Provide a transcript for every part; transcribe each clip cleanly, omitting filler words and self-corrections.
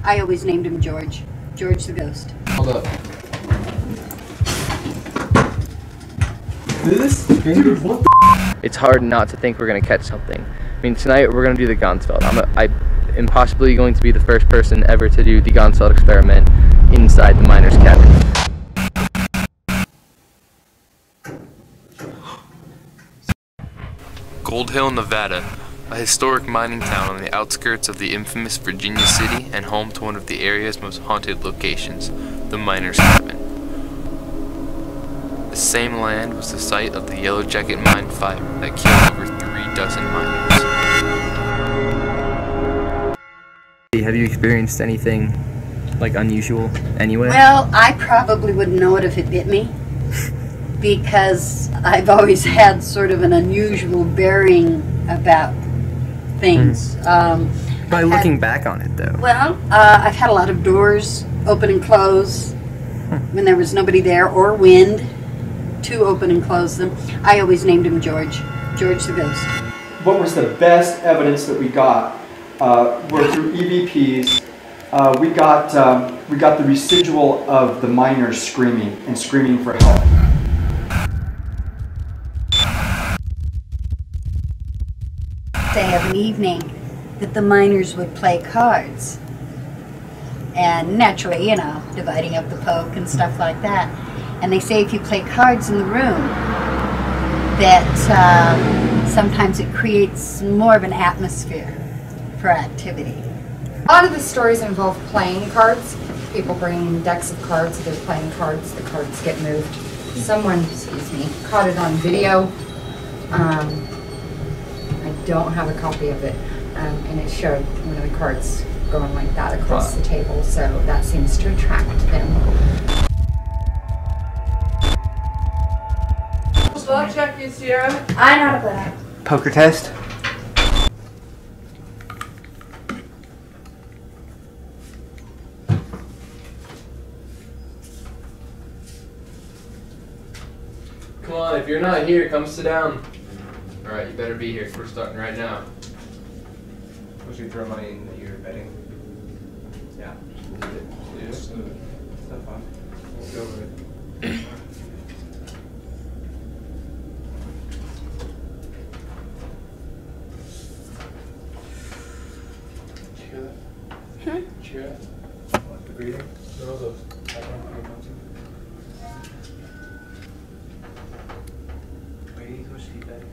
I always named him George. George the Ghost. Hold up. It's hard not to think we're going to catch something. I mean, tonight we're going to do the G.H.O.S.T. I am possibly going to be the first person ever to do the G.H.O.S.T. experiment inside the miner's cabin. Gold Hill, Nevada, a historic mining town on the outskirts of the infamous Virginia City and home to one of the area's most haunted locations, the miner's cabin. The same land was the site of the Yellow Jacket mine fire that killed over 36 miners. Have you experienced anything like unusual anyway? Well, I probably wouldn't know it if it bit me, because I've always had sort of an unusual bearing about things. By looking back on it, though. Well, I've had a lot of doors open and close when there was nobody there, or wind to open and close them. I always named him George. George the Ghost. What was the best evidence that we got were through EVPs. We got the residual of the miners screaming and screaming for help. Day of an evening that the miners would play cards, and naturally, you know, dividing up the poke and stuff like that. And they say if you play cards in the room, that sometimes it creates more of an atmosphere for activity. A lot of the stories involve playing cards. People bring decks of cards, they're playing cards, the cards get moved. Someone, excuse me, caught it on video. I don't have a copy of it, and it showed one of the cards going like that across the table, so that seems to attract them. Check you, Sierra. I know how to play that. Poker test? Come on, if you're not here, come sit down. Alright, you better be here. We're starting right now. Would you throw money in that you're betting? Yeah. Yes. Have fun. Go over it. Did you hear that? Did you hear that? What, the breathing? There was a background for your punching. G.H.O.S.T betting.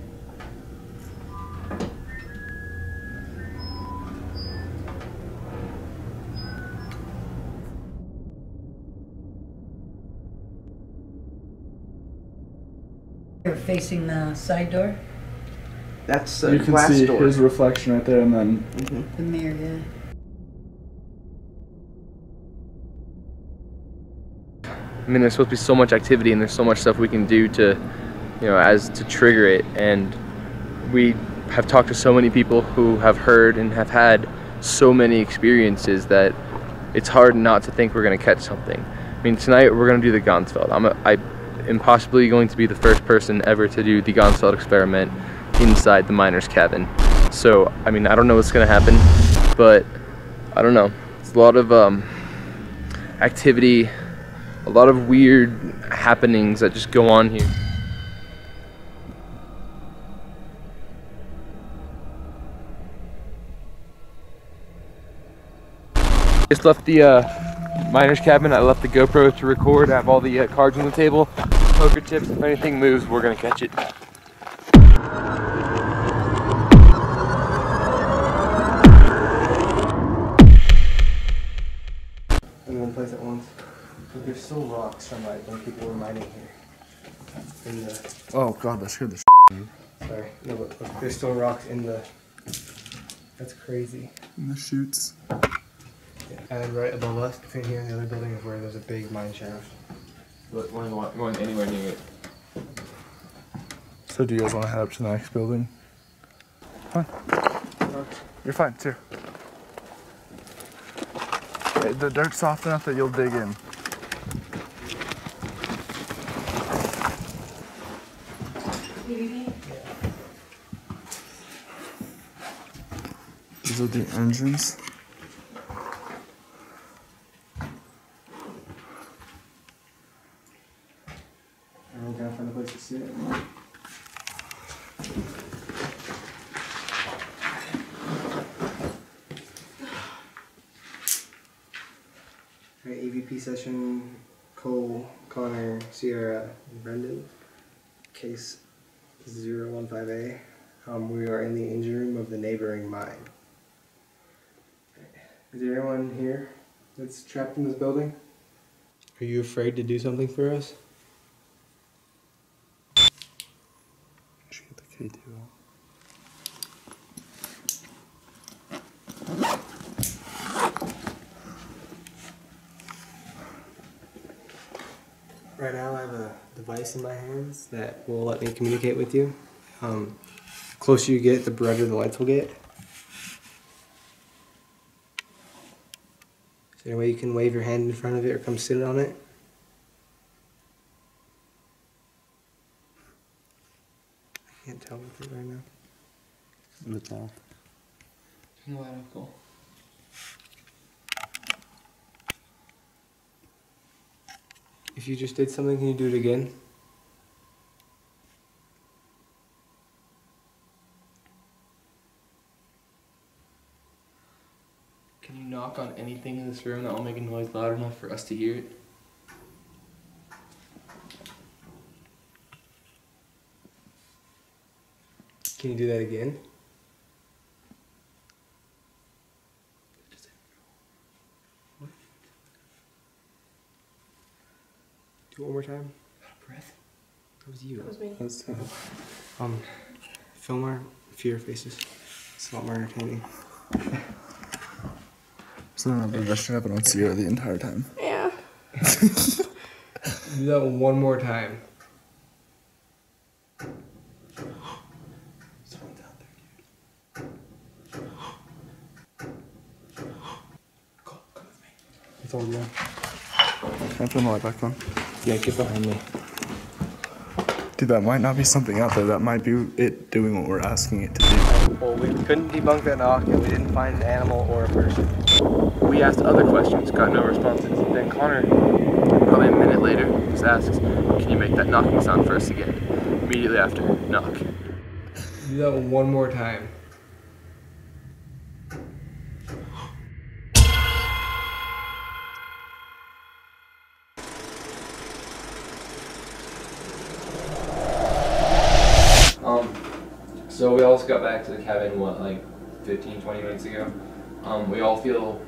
You're facing the side door? That's You can see his reflection right there, and then The mirror, yeah. I mean, there's supposed to be so much activity and there's so much stuff we can do to, you know, as to trigger it. And we have talked to so many people who have heard and have had so many experiences that it's hard not to think we're going to catch something. I mean, tonight we're going to do the G.H.O.S.T. I am possibly going to be the first person ever to do the G.H.O.S.T. experiment inside the miner's cabin. So, I mean, I don't know what's going to happen, but I don't know. It's a lot of activity, a lot of weird happenings that just go on here. Just left the miner's cabin. I left the GoPro to record. I have all the cards on the table, poker chips. If anything moves, we're gonna catch it. In one place at once. But there's still rocks from like when people were mining here. In the, oh god, that scared the sorry, no, but look, there's still rocks in the. That's crazy. in the chutes. Yeah. And right above us, between here and the other building, is where there's a big mine shaft. Look, going anywhere near it. So do you guys want to head up to the next building? Fine. You're fine, it's here. Okay, the dirt's soft enough that you'll dig in. These are the engines. EVP session, Cole, Connor, Sierra, and Brendan. Case 015A. We are in the engine room of the neighboring mine. Is there anyone here that's trapped in this building? Are you afraid to do something for us? Should get the K2 out. Right now I have a device in my hands that will let me communicate with you. The closer you get, the brighter the lights will get. Is there a way you can wave your hand in front of it or come sit on it? I can't tell with it right now. It's off. Turn the light off, Cole. If you just did something, can you do it again? Can you knock on anything in this room that will make a noise loud enough for us to hear it? Can you do that again? What? Do it one more time. Breath? That was you. That was me. That's Film our fear faces. It's a lot more entertaining. something I've been rushing up and on Sierra the entire time. Yeah. Do that one more time. Someone's out there. Come with me. It's all good. Can I turn the light back on? Yeah, get behind me. Dude, that might not be something out there. That might be it doing what we're asking it to do. Well, we couldn't debunk that knock, and we didn't find an animal or a person. We asked other questions, got no responses. Then Connor, probably a minute later, just asks, "Can you make that knocking sound for us again?" Immediately after, knock. Do that one more time. So we all just got back to the cabin, what, like 15, 20 minutes ago? We all feel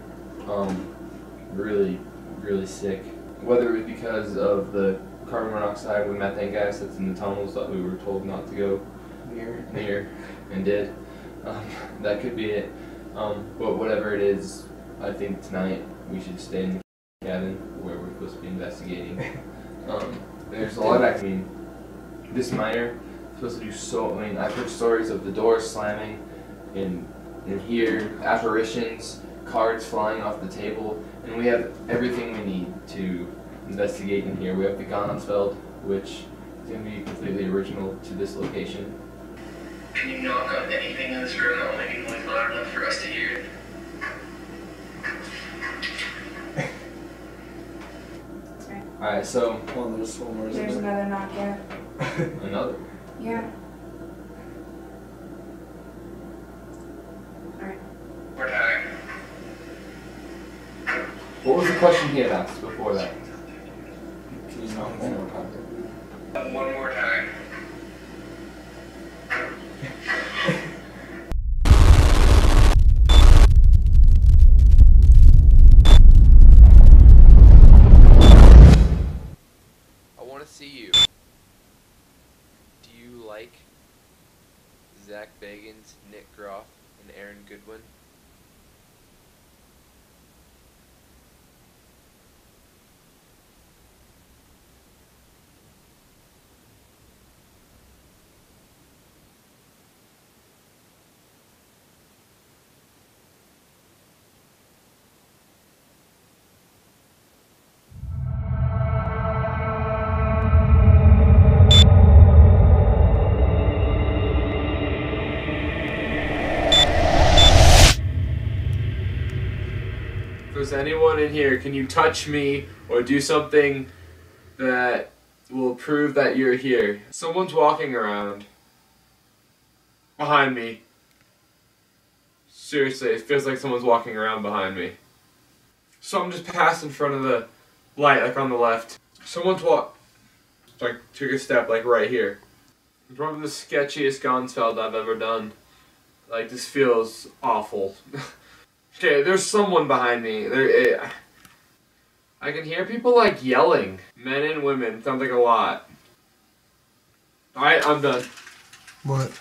really, really sick. Whether it was because of the carbon monoxide with methane gas that's in the tunnels that we were told not to go near and did. That could be it. But whatever it is, I think tonight we should stay in the cabin where we're supposed to be investigating. There's a lot of activity. This miner supposed to do so. I mean, I've heard stories of the doors slamming in here, apparitions, cards flying off the table, and we have everything we need to investigate in here. We have the Ganonsfeld, which is going to be completely original to this location. Can you knock on anything in this room that will make a noise loud enough for us to hear it? Alright, so. Well, there's one more. There's another knock, yeah. Another. Yeah. Alright. More time. What was the question he had asked before that? Can you knock one more time? One more time. I want to see you. Do you like Zach Bagans, Nick Groff, and Aaron Goodwin? If there's anyone in here, can you touch me or do something that will prove that you're here? Someone's walking around behind me. Seriously, it feels like someone's walking around behind me. something just passed in front of the light, like on the left. Someone's took a step like right here. It's probably the sketchiest Gonsfeld I've ever done. Like, this feels awful. Okay, there's someone behind me. I can hear people like yelling. Men and women. Sounds like a lot. Alright, I'm done. What?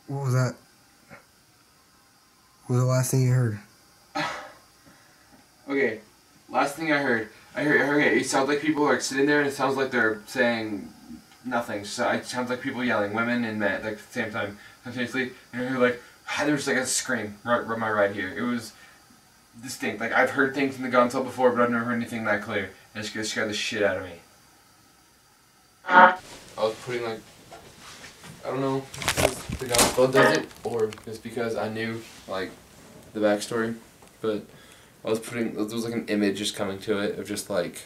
What was that? What was the last thing you heard? Okay, last thing I heard it sounds like people are sitting there and it sounds like they're saying nothing. So it sounds like people yelling, women and men, like at the same time, simultaneously. And I heard like, there was like a scream right here. It was distinct. Like, I've heard things in the gun cell before, but I've never heard anything that clear. And it scared the shit out of me. I was putting like, I don't know if the gun does it, or it's because I knew like the backstory, but I was putting, there was like an image just coming to it of just like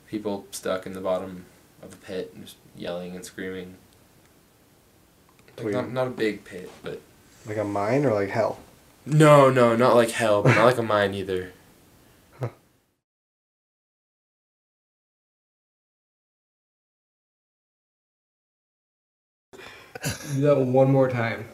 people stuck in the bottom of a pit and just yelling and screaming. Like, not a big pit, but... Like a mine or like hell? No, not like hell, but not like a mine either. Huh. Do that one more time.